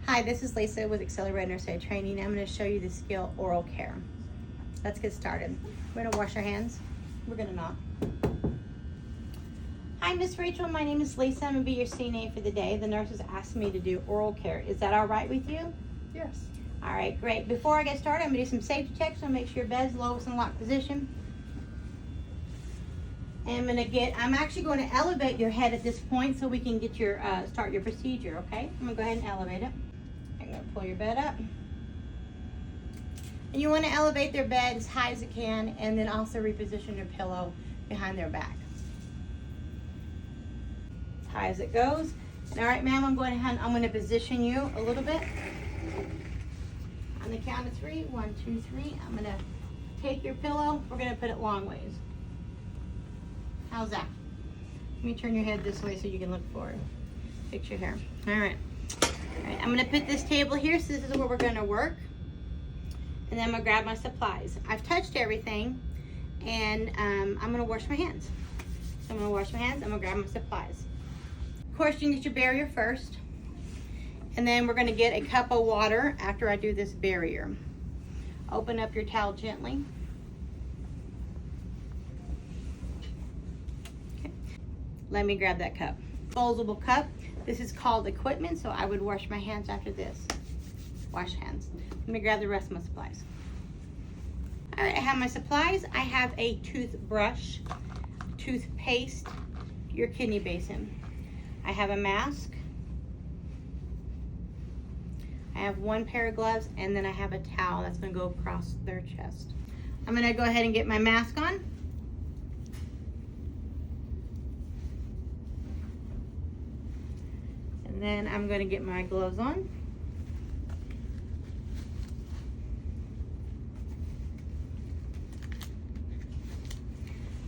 Hi, this is Lisa with Accelerated Nursery Training. I'm going to show you the skill oral care. Let's get started. We're going to wash our hands. We're going to not. Hi, Miss Rachel. My name is Lisa. I'm going to be your CNA for the day. The nurses asked me to do oral care. Is that all right with you? Yes. All right, great. Before I get started, I'm going to do some safety checks. So make sure your bed's lowest in locked position. And I'm actually going to elevate your head at this point so we can get your start your procedure, okay? I'm going to go ahead and elevate it. I'm going to pull your bed up. And you want to elevate their bed as high as it can, and then also reposition your pillow behind their back. As high as it goes. And all right, ma'am, I'm going to position you a little bit. On the count of 3, 1, 2, 3, I'm going to take your pillow. We're going to put it long ways. How's that? Let me turn your head this way so you can look forward. Fix your hair. All right. All right, I'm going to put this table here, so this is where we're going to work. And then I'm going to grab my supplies. I've touched everything, and I'm going to wash my hands. So I'm going to wash my hands. I'm going to grab my supplies. Of course, you need your barrier first. And then we're going to get a cup of water after I do this barrier. Open up your towel gently. Okay. Let me grab that cup. Disposable cup. This is called equipment, so I would wash my hands after this. Wash hands. Let me grab the rest of my supplies. All right, I have my supplies. I have a toothbrush, toothpaste, your kidney basin. I have a mask. I have 1 pair of gloves, and then I have a towel that's going to go across their chest. I'm going to go ahead and get my mask on. And then I'm going to get my gloves on.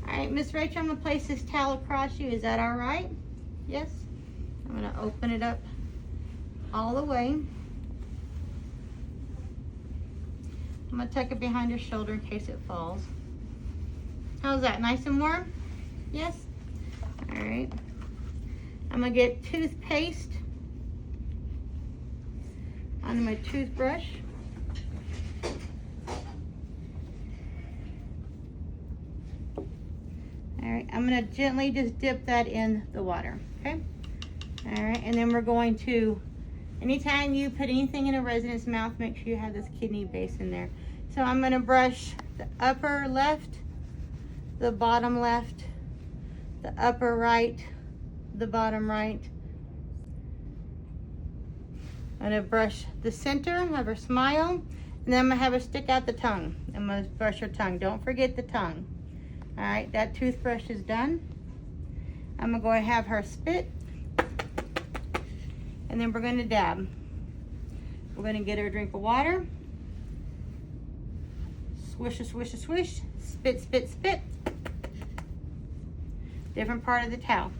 All right, Miss Rachel, I'm going to place this towel across you. Is that all right? Yes? I'm going to open it up all the way. I'm going to tuck it behind your shoulder in case it falls. How's that? Nice and warm? Yes? All right. I'm going to get toothpaste onto my toothbrush. All right. I'm going to gently just dip that in the water. Okay? All right. And then we're going to, anytime you put anything in a resident's mouth, make sure you have this kidney basin there. So I'm going to brush the upper left, the bottom left, the upper right, the bottom right. I'm going to brush the center, have her smile, and then I'm going to have her stick out the tongue. I'm going to brush her tongue. Don't forget the tongue. All right, that toothbrush is done. I'm going to go and have her spit, and then we're going to dab. We're going to get her a drink of water. Swish, swish, swish. Spit, spit, spit. Different part of the towel.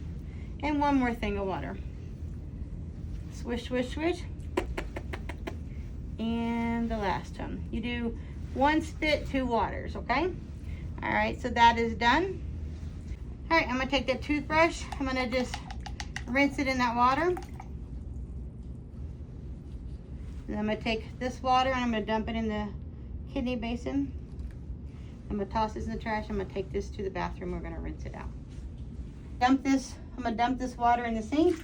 And 1 more thing of water. Swish, swish, swish. And the last one. You do 1 spit, 2 waters, okay? All right, so that is done. All right, I'm going to take that toothbrush. I'm going to just rinse it in that water. And I'm going to take this water and I'm going to dump it in the kidney basin. I'm going to toss this in the trash. I'm going to take this to the bathroom. We're going to rinse it out. I'm going to dump this water in the sink.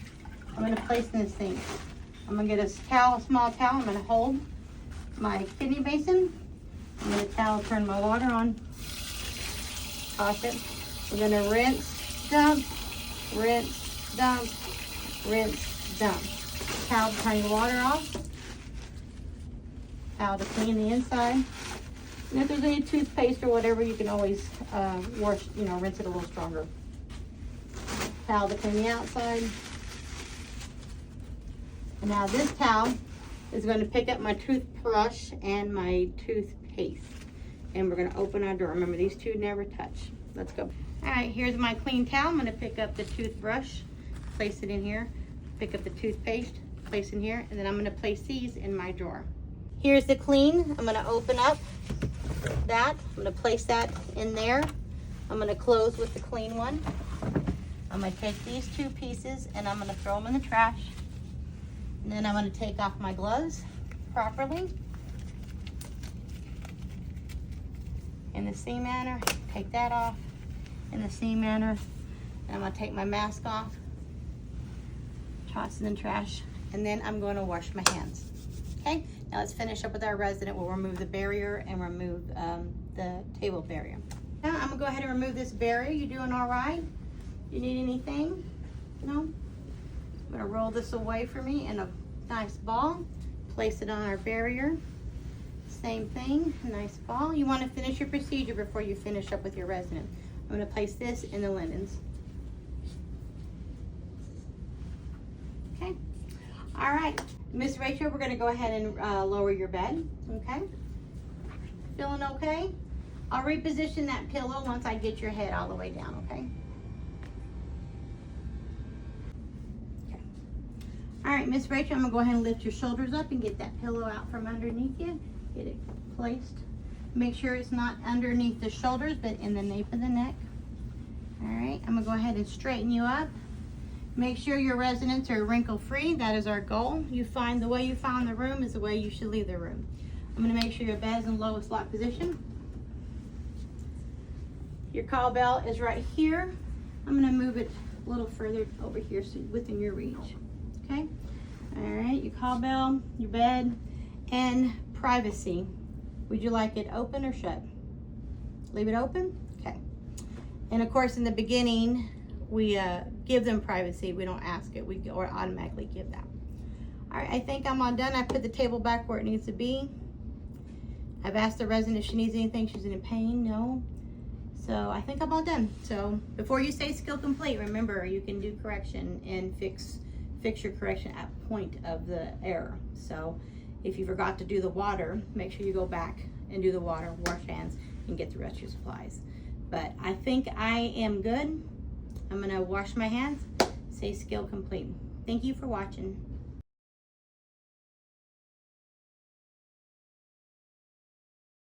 I'm going to place it in the sink. I'm going to get a towel, a small towel. I'm going to hold my kidney basin. I'm going to turn my water on. Toss it. We're going to rinse, dump, rinse, dump, rinse, dump. Towel to turn the water off. Towel to clean the inside. And if there's any toothpaste or whatever, you can always wash, rinse it a little stronger. Towel to clean the outside. And now this towel is going to pick up my toothbrush and my toothpaste. And we're going to open our door. Remember, these two never touch. Let's go. All right, here's my clean towel. I'm going to pick up the toothbrush, place it in here, pick up the toothpaste, place in here, and then I'm going to place these in my drawer. Here's the clean. I'm going to open up that. I'm going to place that in there. I'm going to close with the clean one. I'm going to take these 2 pieces and I'm going to throw them in the trash. And then I'm going to take off my gloves properly. In the same manner, take that off. In the same manner, and I'm going to take my mask off, toss it in the trash, and then I'm going to wash my hands. Okay, now let's finish up with our resident. We'll remove the barrier and remove the table barrier. Now I'm going to go ahead and remove this barrier. You doing all right? You need anything? No? I'm going to roll this away for me in a nice ball. Place it on our barrier. Same thing, nice ball. You want to finish your procedure before you finish up with your resident. I'm going to place this in the linens. Okay. All right, Miss Rachel, we're going to go ahead and lower your bed. Okay. Feeling okay? I'll reposition that pillow once I get your head all the way down. Okay. Okay. All right, Miss Rachel, I'm going to go ahead and lift your shoulders up and get that pillow out from underneath you. Get it placed. Make sure it's not underneath the shoulders, but in the nape of the neck. All right, I'm gonna go ahead and straighten you up. Make sure your residents are wrinkle-free. That is our goal. The way you found the room is the way you should leave the room. I'm gonna make sure your bed is in lowest lock position. Your call bell is right here. I'm gonna move it a little further over here so within your reach. Okay. All right, your call bell, your bed, and privacy. Would you like it open or shut? Leave it open? Okay. And of course, in the beginning, we give them privacy. We don't ask it. We or automatically give that. All right, I think I'm all done. I put the table back where it needs to be. I've asked the resident if she needs anything. She's in pain. No. So I think I'm all done. So before you say skill complete, remember you can do correction and fix your correction at point of the error. So if you forgot to do the water, make sure you go back and do the water, wash hands, and get the rest of your supplies. But I think I am good. I'm gonna wash my hands, say skill complete. Thank you for watching.